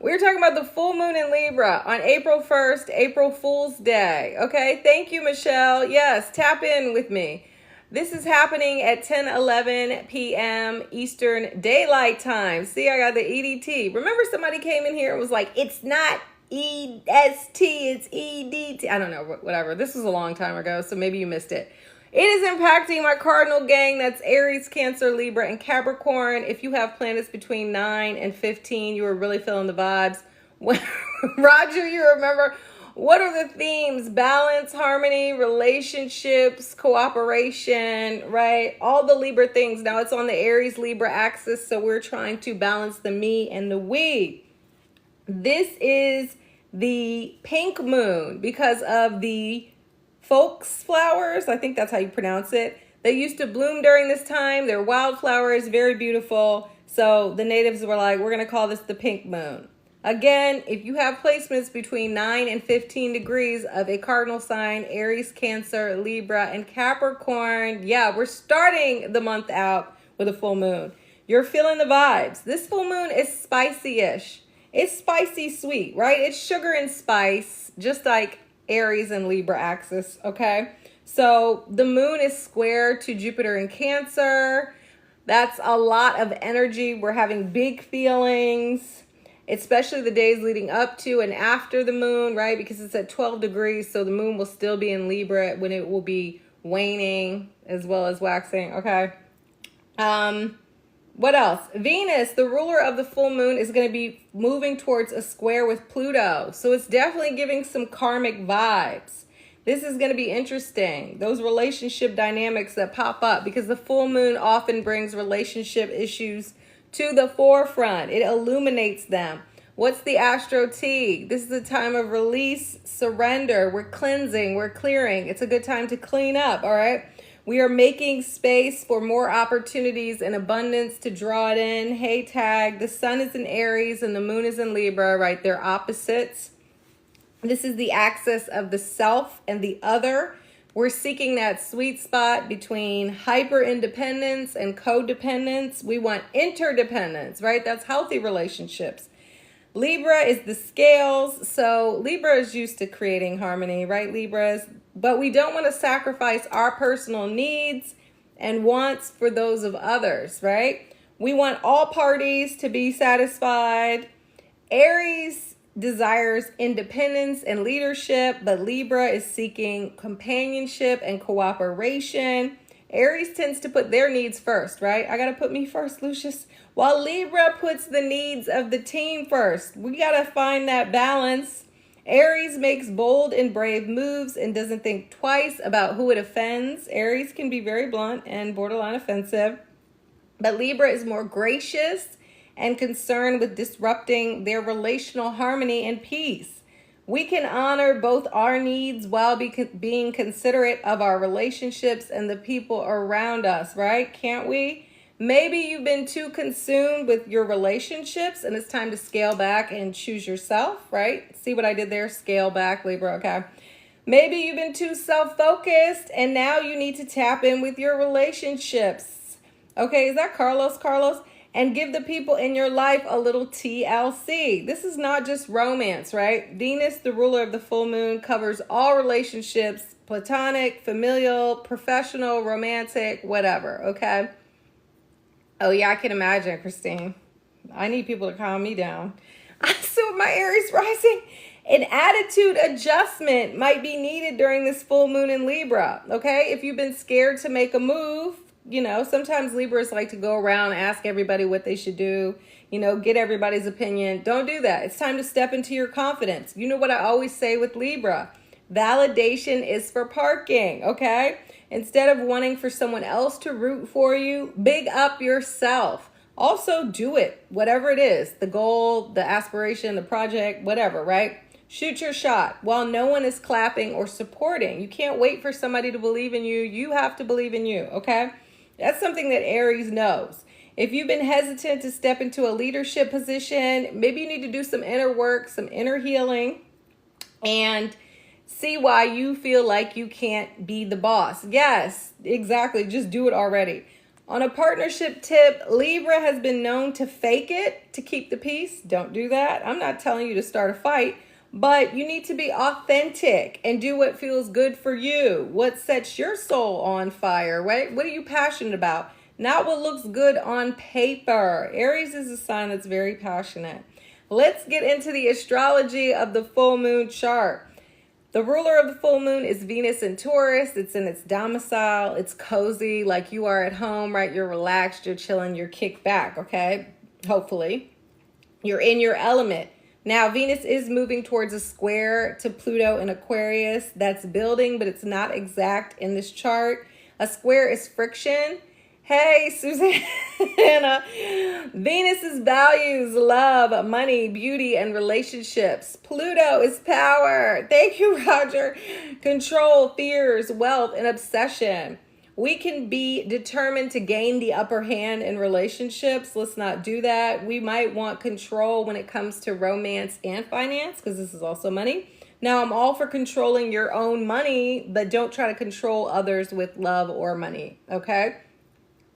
We're talking about the full moon in Libra on April 1st, April Fool's Day. Okay, thank you, Michelle. Yes, tap in with me. This is happening at 10:11 p.m. Eastern Daylight Time. See, I got the EDT. Remember somebody came in here and was like, it's not EST, it's EDT. I don't know, whatever. This was a long time ago, so maybe you missed it. It is impacting my cardinal gang. That's Aries, Cancer, Libra, and Capricorn. If you have planets between 9 and 15, you are really feeling the vibes. Roger, you remember, what are the themes? Balance, harmony, relationships, cooperation, right? All the Libra things. Now it's on the Aries Libra axis, so we're trying to balance the me and the we. This is the pink moon because of the folks flowers. I think that's how you pronounce it. They used to bloom during this time. They're wildflowers, very beautiful. So the natives were like, we're going to call this the pink moon. Again, if you have placements between 9 and 15 degrees of a cardinal sign, Aries, Cancer, Libra, and Capricorn, yeah, we're starting the month out with a full moon. You're feeling the vibes. This full moon is spicy-ish. It's spicy sweet, right? It's sugar and spice, just like Aries and Libra axis, okay? So the moon is square to Jupiter in Cancer. That's a lot of energy. We're having big feelings, especially the days leading up to and after the moon, right? Because it's at 12 degrees, so the moon will still be in Libra when it will be waning as well as waxing, okay? What else? Venus, the ruler of the full moon, is going to be moving towards a square with Pluto. So it's definitely giving some karmic vibes. This is going to be interesting. Those relationship dynamics that pop up, because the full moon often brings relationship issues to the forefront. It illuminates them. What's the Astro T? This is a time of release, surrender. We're cleansing, we're clearing. It's a good time to clean up, all right? We are making space for more opportunities and abundance to draw it in. Hey, tag, the sun is in Aries and the moon is in Libra, right? They're opposites. This is the axis of the self and the other. We're seeking that sweet spot between hyper-independence and codependence. We want interdependence, right? That's healthy relationships. Libra is the scales. So Libra is used to creating harmony, right, Libras? But we don't want to sacrifice our personal needs and wants for those of others, right? We want all parties to be satisfied. Aries desires independence and leadership, but Libra is seeking companionship and cooperation. Aries tends to put their needs first, right? I got to put me first, Lucius. While Libra puts the needs of the team first. We got to find that balance. Aries makes bold and brave moves and doesn't think twice about who it offends. Aries can be very blunt and borderline offensive. But Libra is more gracious and concerned with disrupting their relational harmony and peace. We can honor both our needs while being considerate of our relationships and the people around us, right? Can't we? Maybe you've been too consumed with your relationships and it's time to scale back and choose yourself, right? See what I did there? Scale back, Libra, okay. Maybe you've been too self-focused and now you need to tap in with your relationships. Okay, is that Carlos? Carlos? And give the people in your life a little TLC. This is not just romance, right? Venus, the ruler of the full moon, covers all relationships, platonic, familial, professional, romantic, whatever, okay? Oh, yeah, I can imagine, Christine. I need people to calm me down. So my Aries rising, an attitude adjustment might be needed during this full moon in Libra, okay? If you've been scared to make a move, you know, sometimes Libras like to go around and ask everybody what they should do, you know, get everybody's opinion. Don't do that. It's time to step into your confidence. You know what I always say with Libra? Validation is for parking, okay? Instead of wanting for someone else to root for you, big up yourself. Also do it, whatever it is, the goal, the aspiration, the project, whatever, right? Shoot your shot while no one is clapping or supporting. You can't wait for somebody to believe in you. You have to believe in you, okay? That's something that Aries knows. If you've been hesitant to step into a leadership position, maybe you need to do some inner work, some inner healing, and see why you feel like you can't be the boss. Yes, exactly. Just do it already. On a partnership tip, Libra has been known to fake it to keep the peace. Don't do that. I'm not telling you to start a fight, but you need to be authentic and do what feels good for you. What sets your soul on fire, right? What are you passionate about? Not what looks good on paper. Aries is a sign that's very passionate. Let's get into the astrology of the full moon chart. The ruler of the full moon is Venus in Taurus. It's in its domicile. It's cozy, like you are at home, right? You're relaxed, you're chilling, you're kicked back, okay? Hopefully. You're in your element. Now, Venus is moving towards a square to Pluto in Aquarius. That's building, but it's not exact in this chart. A square is friction. Hey, Susanna. Venus's values, love, money, beauty, and relationships. Pluto is power. Thank you, Roger. Control, fears, wealth, and obsession. We can be determined to gain the upper hand in relationships. Let's not do that. We might want control when it comes to romance and finance, because this is also money. Now, I'm all for controlling your own money, but don't try to control others with love or money, okay?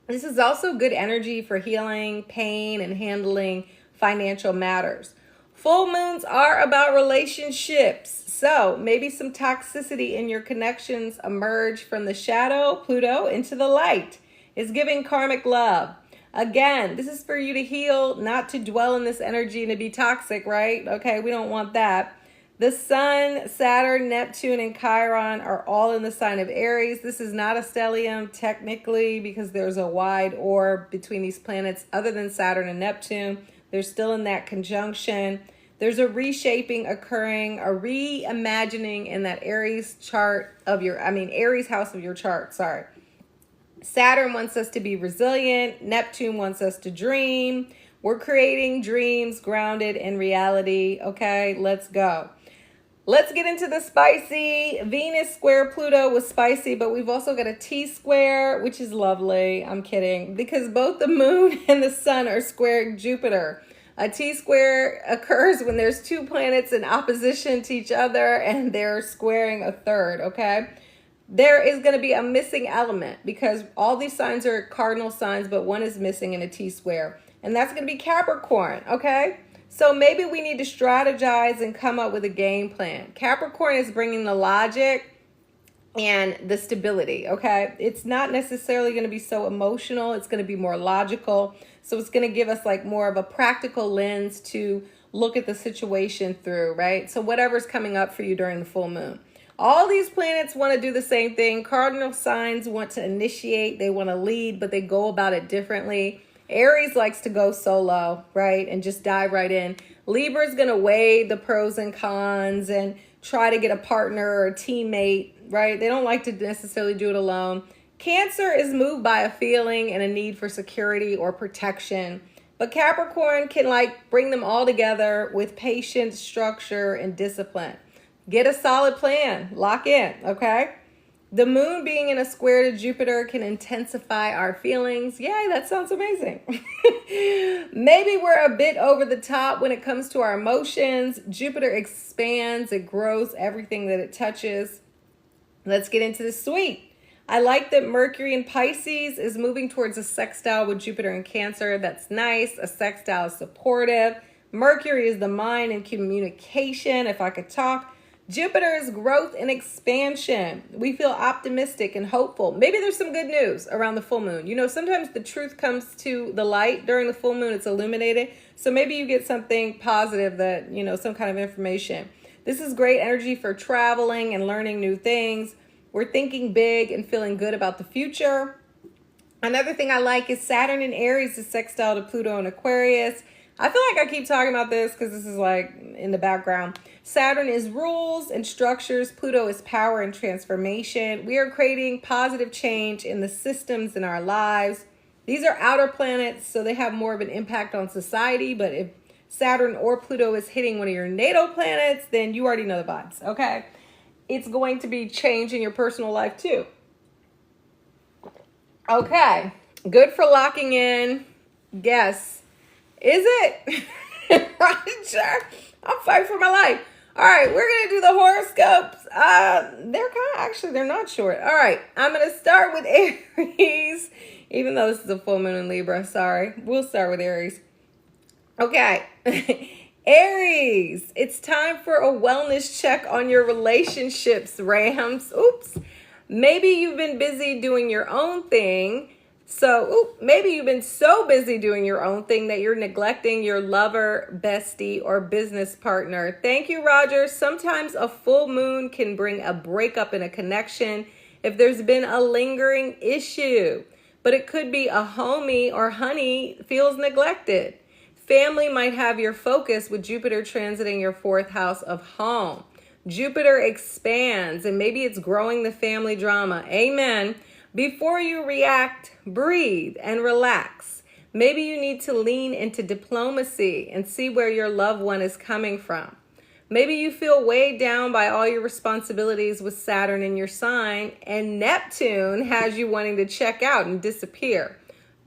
This is also good energy for healing, pain, and handling financial matters. Full moons are about relationships. So maybe some toxicity in your connections emerge from the shadow, Pluto, into the light. It's giving karmic love. Again, this is for you to heal, not to dwell in this energy and to be toxic, right? Okay, we don't want that. The Sun, Saturn, Neptune, and Chiron are all in the sign of Aries. This is not a stellium technically because there's a wide orb between these planets other than Saturn and Neptune. They're still in that conjunction. There's a reshaping occurring, a reimagining in that Aries chart of Aries house of your chart, sorry. Saturn wants us to be resilient. Neptune wants us to dream. We're creating dreams grounded in reality. Okay, let's go. Let's get into the spicy. Venus square Pluto was spicy, but we've also got a T-square, which is lovely. I'm kidding, because both the moon and the sun are squaring Jupiter. A T-square occurs when there's two planets in opposition to each other and they're squaring a third, okay? There is going to be a missing element because all these signs are cardinal signs, but one is missing in a T-square, and that's going to be Capricorn, okay? So maybe we need to strategize and come up with a game plan. Capricorn is bringing the logic and the stability, okay? It's not necessarily going to be so emotional. It's going to be more logical. So it's going to give us like more of a practical lens to look at the situation through, right? So whatever's coming up for you during the full moon. All these planets want to do the same thing. Cardinal signs want to initiate. They want to lead, but they go about it differently. Aries likes to go solo, right? And just dive right in. Libra is going to weigh the pros and cons and try to get a partner or a teammate, right? They don't like to necessarily do it alone. Cancer is moved by a feeling and a need for security or protection. But Capricorn can like bring them all together with patience, structure, and discipline. Get a solid plan. Lock in, okay? The moon being in a square to Jupiter can intensify our feelings. Yay, that sounds amazing. Maybe we're a bit over the top when it comes to our emotions. Jupiter expands, it grows everything that it touches. Let's get into the sweet. I like that Mercury in Pisces is moving towards a sextile with Jupiter in Cancer. That's nice. A sextile is supportive. Mercury is the mind and communication, if I could talk. Jupiter is growth and expansion. We feel optimistic and hopeful. Maybe there's some good news around the full moon. You know, sometimes the truth comes to the light during the full moon. It's illuminated. So maybe you get something positive that, you know, some kind of information. This is great energy for traveling and learning new things. We're thinking big and feeling good about the future. Another thing I like is Saturn in Aries is sextile to Pluto in Aquarius. I feel like I keep talking about this because this is like in the background. Saturn is rules and structures. Pluto is power and transformation. We are creating positive change in the systems in our lives. These are outer planets, so they have more of an impact on society. But if Saturn or Pluto is hitting one of your natal planets, then you already know the vibes, okay? It's going to be change in your personal life too. Okay, good for locking in. Yes. Is it? Roger, I'm fighting for my life. All right, we're going to do the horoscopes. They're not short. All right, I'm going to start with Aries. Even though this is a full moon in Libra, sorry. We'll start with Aries. Okay. Aries, it's time for a wellness check on your relationships, Rams. Oops. Maybe you've been busy doing your own thing. Maybe you've been so busy doing your own thing that you're neglecting your lover, bestie, or business partner. Thank you, Roger. Sometimes a full moon can bring a breakup in a connection if there's been a lingering issue. But it could be a homie or honey feels neglected. Family might have your focus with Jupiter transiting your 4th house of home. Jupiter expands, and maybe it's growing the family drama. Amen. Before you react, breathe and relax. Maybe you need to lean into diplomacy and see where your loved one is coming from. Maybe you feel weighed down by all your responsibilities with Saturn in your sign, and Neptune has you wanting to check out and disappear.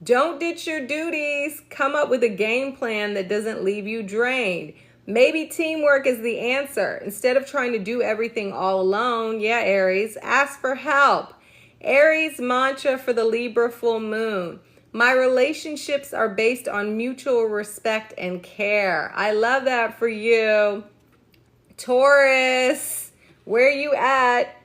Don't ditch your duties. Come up with a game plan that doesn't leave you drained. Maybe teamwork is the answer. Instead of trying to do everything all alone, yeah, Aries, ask for help. Aries mantra for the Libra full moon. My relationships are based on mutual respect and care. I love that for you. Taurus, where you at?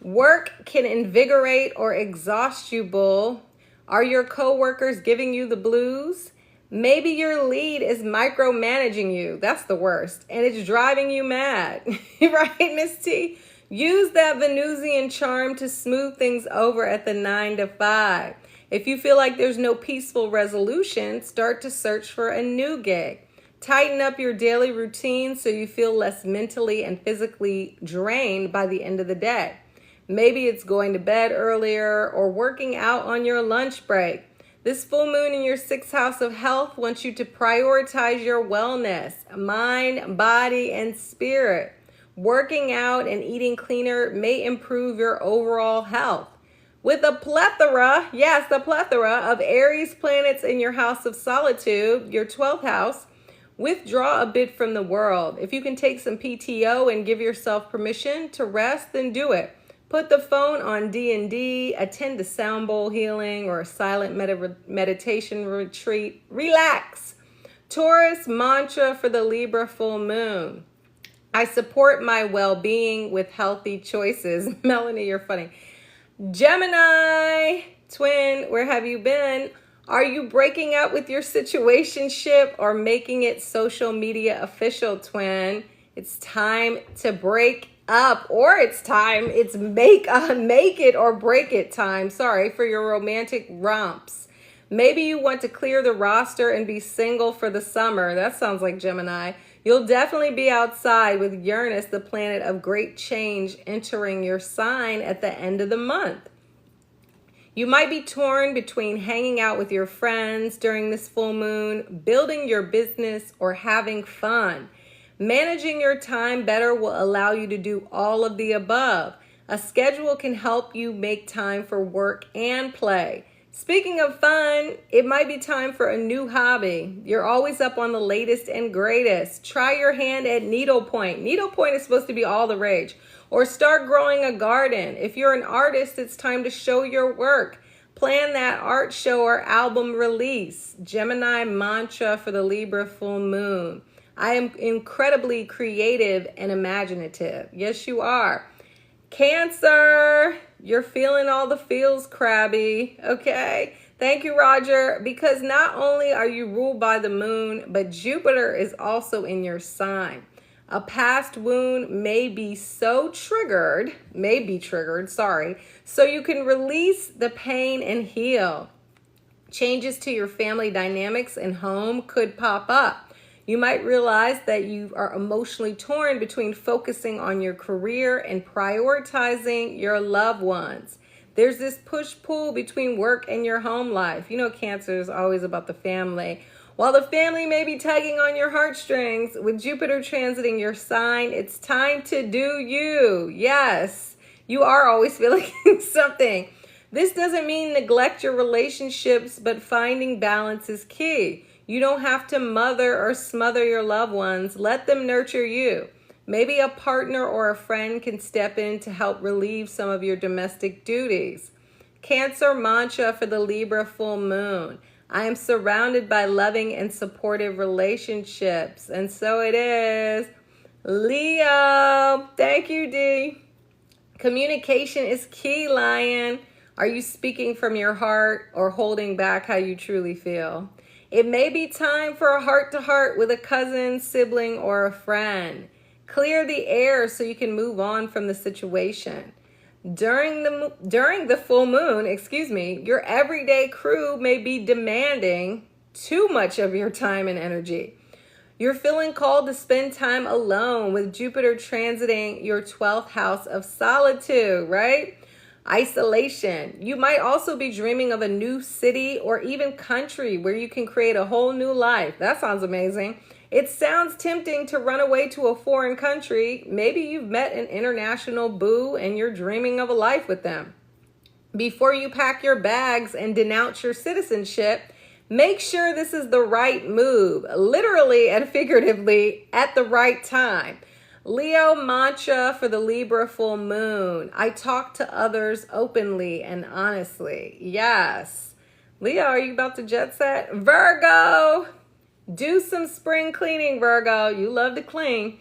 Work can invigorate or exhaust you, bull. Are your coworkers giving you the blues? Maybe your lead is micromanaging you. That's the worst. And it's driving you mad. Right, Miss T? Use that Venusian charm to smooth things over at the 9 to 5. If you feel like there's no peaceful resolution, start to search for a new gig. Tighten up your daily routine so you feel less mentally and physically drained by the end of the day. Maybe it's going to bed earlier or working out on your lunch break. This full moon in your 6th house of health wants you to prioritize your wellness, mind, body, and spirit. Working out and eating cleaner may improve your overall health. With a plethora, yes, the plethora of Aries planets in your house of solitude, your 12th house, withdraw a bit from the world. If you can take some PTO and give yourself permission to rest, then do it. Put the phone on D&D, attend a sound bowl healing or a silent meditation retreat. Relax. Taurus mantra for the Libra full moon. I support my well-being with healthy choices. Melanie, you're funny. Gemini, twin, where have you been? Are you breaking up with your situationship or making it social media official, twin? It's time to break up, or it's make it or break it time. Sorry, for your romantic romps. Maybe you want to clear the roster and be single for the summer. That sounds like Gemini. You'll definitely be outside with Uranus, the planet of great change, entering your sign at the end of the month. You might be torn between hanging out with your friends during this full moon, building your business, or having fun. Managing your time better will allow you to do all of the above. A schedule can help you make time for work and play. Speaking of fun, it might be time for a new hobby. You're always up on the latest and greatest. Try your hand at needlepoint. Needlepoint is supposed to be all the rage. Or start growing a garden. If you're an artist, it's time to show your work. Plan that art show or album release. Gemini mantra for the Libra full moon. I am incredibly creative and imaginative. Yes, you are. Cancer, you're feeling all the feels, crabby. Okay. Thank you, Roger. Because not only are you ruled by the moon, but Jupiter is also in your sign. A past wound may be triggered, so you can release the pain and heal. Changes to your family dynamics and home could pop up. You might realize that you are emotionally torn between focusing on your career and prioritizing your loved ones. There's this push-pull between work and your home life. You know, Cancer is always about the family. While the family may be tugging on your heartstrings, with Jupiter transiting your sign, it's time to do you. Yes, you are always feeling something. This doesn't mean neglect your relationships, but finding balance is key. You don't have to mother or smother your loved ones. Let them nurture you. Maybe a partner or a friend can step in to help relieve some of your domestic duties. Cancer mantra for the Libra full moon. I am surrounded by loving and supportive relationships. And so it is. Leo. Thank you, D. Communication is key, Lion. Are you speaking from your heart or holding back how you truly feel? It may be time for a heart-to-heart with a cousin, sibling, or a friend. Clear the air so you can move on from the situation. During the full moon, your everyday crew may be demanding too much of your time and energy. You're feeling called to spend time alone with Jupiter transiting your 12th house of solitude, right? Isolation. You might also be dreaming of a new city or even country where you can create a whole new life. That sounds amazing. It sounds tempting to run away to a foreign country. Maybe you've met an international boo and you're dreaming of a life with them. Before you pack your bags and denounce your citizenship, make sure this is the right move, literally and figuratively, at the right time. Leo mantra for the Libra full moon. I talk to others openly and honestly. Yes. Leo, are you about to jet set? Virgo. Do some spring cleaning, Virgo. You love to clean.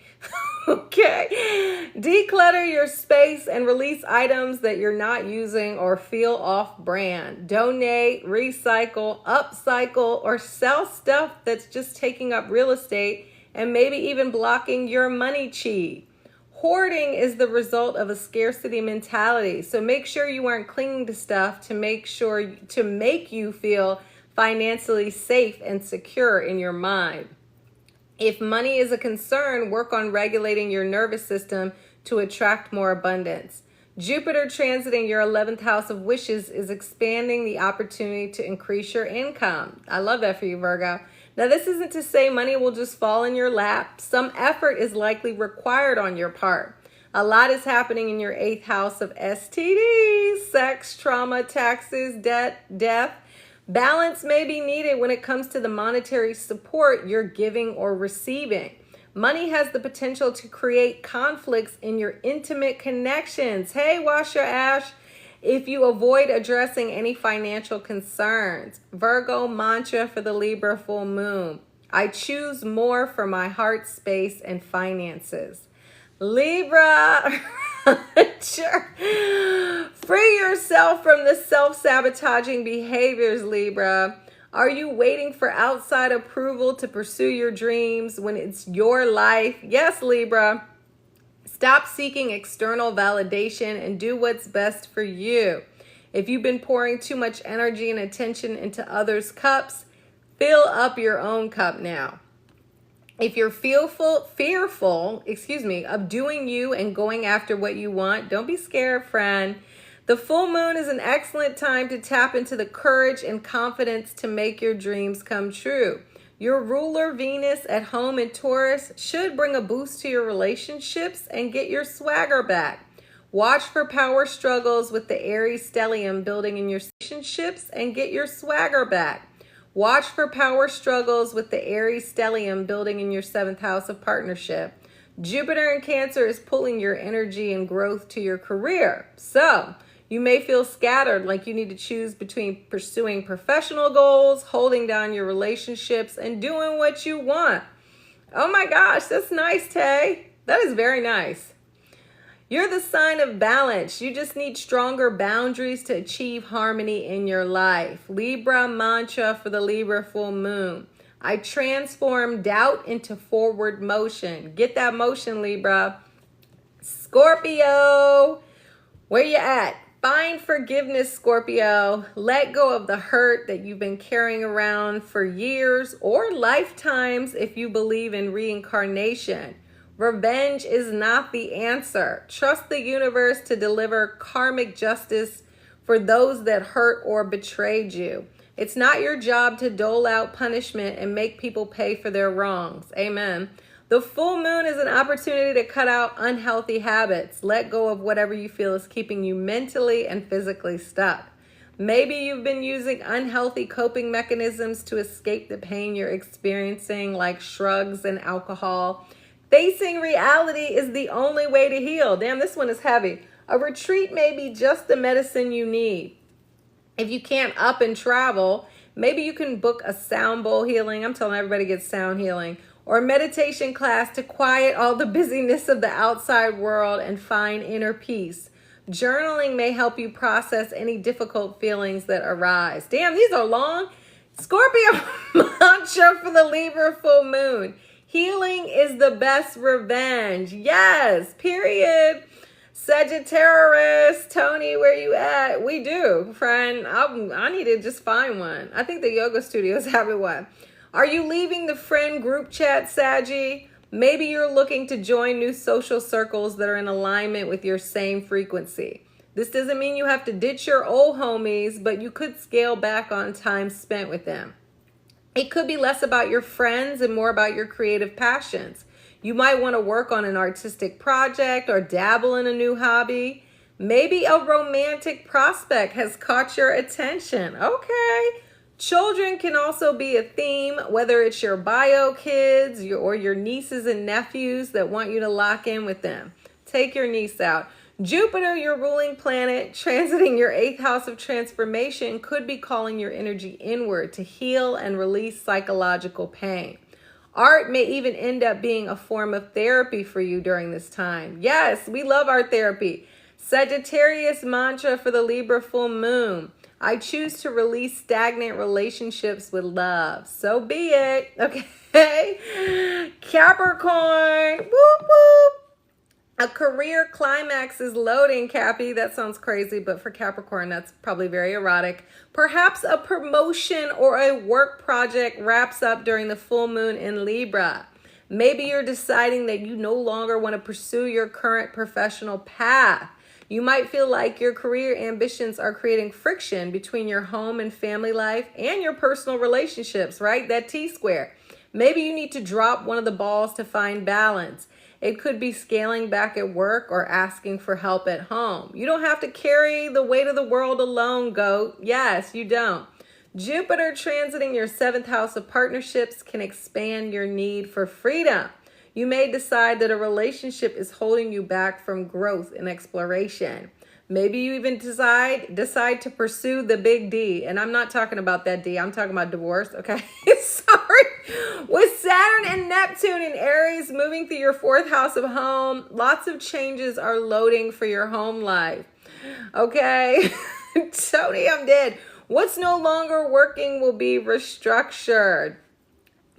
Okay. Declutter your space and release items that you're not using or feel off brand. Donate, recycle, upcycle, or sell stuff that's just taking up real estate and maybe even blocking your money chi. Hoarding is the result of a scarcity mentality. So make sure you aren't clinging to stuff to make you feel financially safe and secure in your mind. If money is a concern, work on regulating your nervous system to attract more abundance. Jupiter transiting your 11th house of wishes is expanding the opportunity to increase your income. I love that for you, Virgo. Now, this isn't to say money will just fall in your lap. Some effort is likely required on your part. A lot is happening in your 8th house of STDs, sex, trauma, taxes, debt, death. Balance may be needed when it comes to the monetary support you're giving or receiving. Money has the potential to create conflicts in your intimate connections. Hey, wash your ash if you avoid addressing any financial concerns. Virgo mantra for the Libra full moon. I choose more for my heart space and finances. Libra. Sure. Free yourself from the self-sabotaging behaviors, Libra. Are you waiting for outside approval to pursue your dreams when it's your life? Yes, Libra. Stop seeking external validation and do what's best for you. If you've been pouring too much energy and attention into others' cups, fill up your own cup now. If you're fearful, of doing you and going after what you want, don't be scared, friend. The full moon is an excellent time to tap into the courage and confidence to make your dreams come true. Your ruler Venus at home in Taurus should bring a boost to your relationships and get your swagger back. Watch for power struggles with the Aries stellium building in your relationships and get your swagger back. Watch for power struggles with the Aries stellium building in your 7th house of partnership. Jupiter in Cancer is pulling your energy and growth to your career. So you may feel scattered, like you need to choose between pursuing professional goals, holding down your relationships, and doing what you want. Oh my gosh, that's nice, Tay. That is very nice. You're the sign of balance. You just need stronger boundaries to achieve harmony in your life. Libra mantra for the Libra full moon. I transform doubt into forward motion. Get that motion, Libra. Scorpio, where you at? Find forgiveness, Scorpio. Let go of the hurt that you've been carrying around for years or lifetimes if you believe in reincarnation. Revenge is not the answer. Trust the universe to deliver karmic justice for those that hurt or betrayed you. It's not your job to dole out punishment and make people pay for their wrongs. Amen. The full moon is an opportunity to cut out unhealthy habits. Let go of whatever you feel is keeping you mentally and physically stuck. Maybe you've been using unhealthy coping mechanisms to escape the pain you're experiencing, like shrugs and alcohol. Facing reality is the only way to heal. Damn, this one is heavy. A retreat may be just the medicine you need. If you can't up and travel, maybe you can book a sound bowl healing. I'm telling everybody to get sound healing. Or meditation class to quiet all the busyness of the outside world and find inner peace. Journaling may help you process any difficult feelings that arise. Damn, these are long. Scorpio mantra for the Libra full moon. Healing is the best revenge. Yes, period. Sagittarius, Tony, where you at? We do, friend. I need to just find one. I think the yoga studios have it one. Are you leaving the friend group chat, Saggy? Maybe you're looking to join new social circles that are in alignment with your same frequency. This doesn't mean you have to ditch your old homies, but you could scale back on time spent with them. It could be less about your friends and more about your creative passions. You might want to work on an artistic project or dabble in a new hobby. Maybe a romantic prospect has caught your attention. Okay. Children can also be a theme, whether it's your bio kids or your nieces and nephews that want you to lock in with them. Take your niece out. Jupiter, your ruling planet, transiting your 8th house of transformation, could be calling your energy inward to heal and release psychological pain. Art may even end up being a form of therapy for you during this time. Yes, we love art therapy. Sagittarius mantra for the Libra full moon. I choose to release stagnant relationships with love. So be it. Okay. Capricorn. Whoop, whoop. A career climax is loading, Cappy. That sounds crazy, but for Capricorn, that's probably very erotic. Perhaps a promotion or a work project wraps up during the full moon in Libra. Maybe you're deciding that you no longer want to pursue your current professional path. You might feel like your career ambitions are creating friction between your home and family life and your personal relationships, right? That T-square. Maybe you need to drop one of the balls to find balance. It could be scaling back at work or asking for help at home. You don't have to carry the weight of the world alone, goat. Yes, you don't. Jupiter transiting your 7th house of partnerships can expand your need for freedom. You may decide that a relationship is holding you back from growth and exploration. Maybe you even decide to pursue the big D. And I'm not talking about that D. I'm talking about divorce, okay? Sorry. With Saturn and Neptune in Aries moving through your 4th house of home, lots of changes are loading for your home life, okay? Tony, I'm dead. What's no longer working will be restructured.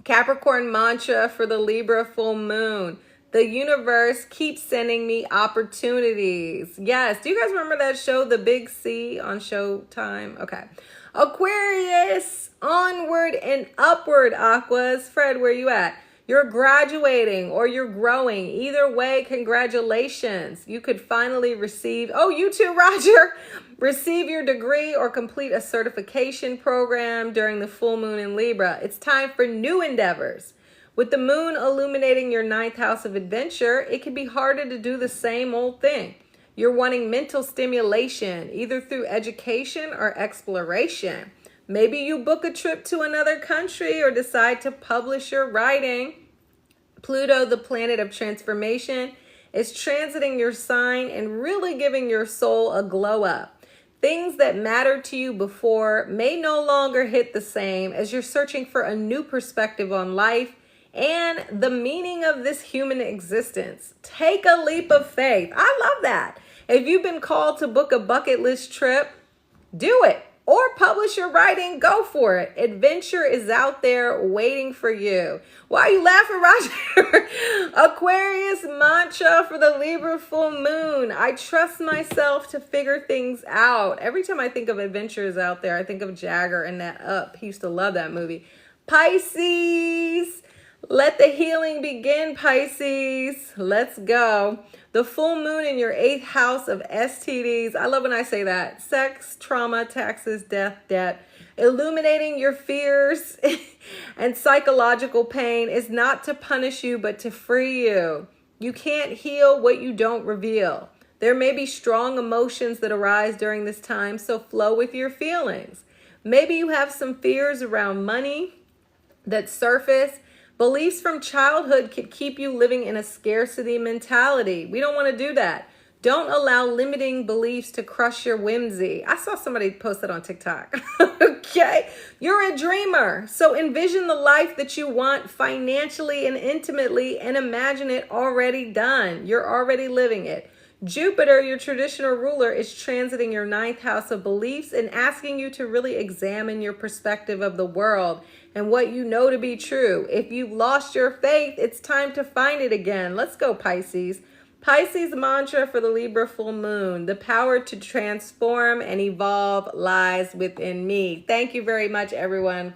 Capricorn mantra for the Libra full moon. The universe keeps sending me opportunities. Yes. Do you guys remember that show, The Big C, on Showtime? Okay. Aquarius, onward and upward, Aquas. Fred, where you at? You're graduating or you're growing. Either way, congratulations. You could finally receive, oh, you too, Roger. Receive your degree or complete a certification program during the full moon in Libra. It's time for new endeavors. With the moon illuminating your 9th house of adventure, it can be harder to do the same old thing. You're wanting mental stimulation, either through education or exploration. Maybe you book a trip to another country or decide to publish your writing. Pluto, the planet of transformation, is transiting your sign and really giving your soul a glow up. Things that mattered to you before may no longer hit the same as you're searching for a new perspective on life and the meaning of this human existence. Take a leap of faith. I love that. If you've been called to book a bucket list trip, do it. Or publish your writing, go for it. Adventure is out there waiting for you. Why are you laughing, Roger? Aquarius mantra for the Libra full moon. I trust myself to figure things out. Every time I think of adventures out there, I think of Jagger and that Up. He used to love that movie. Pisces, let the healing begin, Pisces. Let's go. The full moon in your 8th house of STDs. I love when I say that. Sex, trauma, taxes, death, debt. Illuminating your fears and psychological pain is not to punish you, but to free you. You can't heal what you don't reveal. There may be strong emotions that arise during this time, so flow with your feelings. Maybe you have some fears around money that surface. Beliefs from childhood could keep you living in a scarcity mentality. We don't want to do that. Don't allow limiting beliefs to crush your whimsy. I saw somebody post that on TikTok. Okay. You're a dreamer. So envision the life that you want financially and intimately and imagine it already done. You're already living it. Jupiter, your traditional ruler, is transiting your ninth house of beliefs and asking you to really examine your perspective of the world and what you know to be true. If you've lost your faith, it's time to find it again. Let's go, Pisces. Pisces mantra for the Libra full moon: the power to transform and evolve lies within me. Thank you very much, everyone.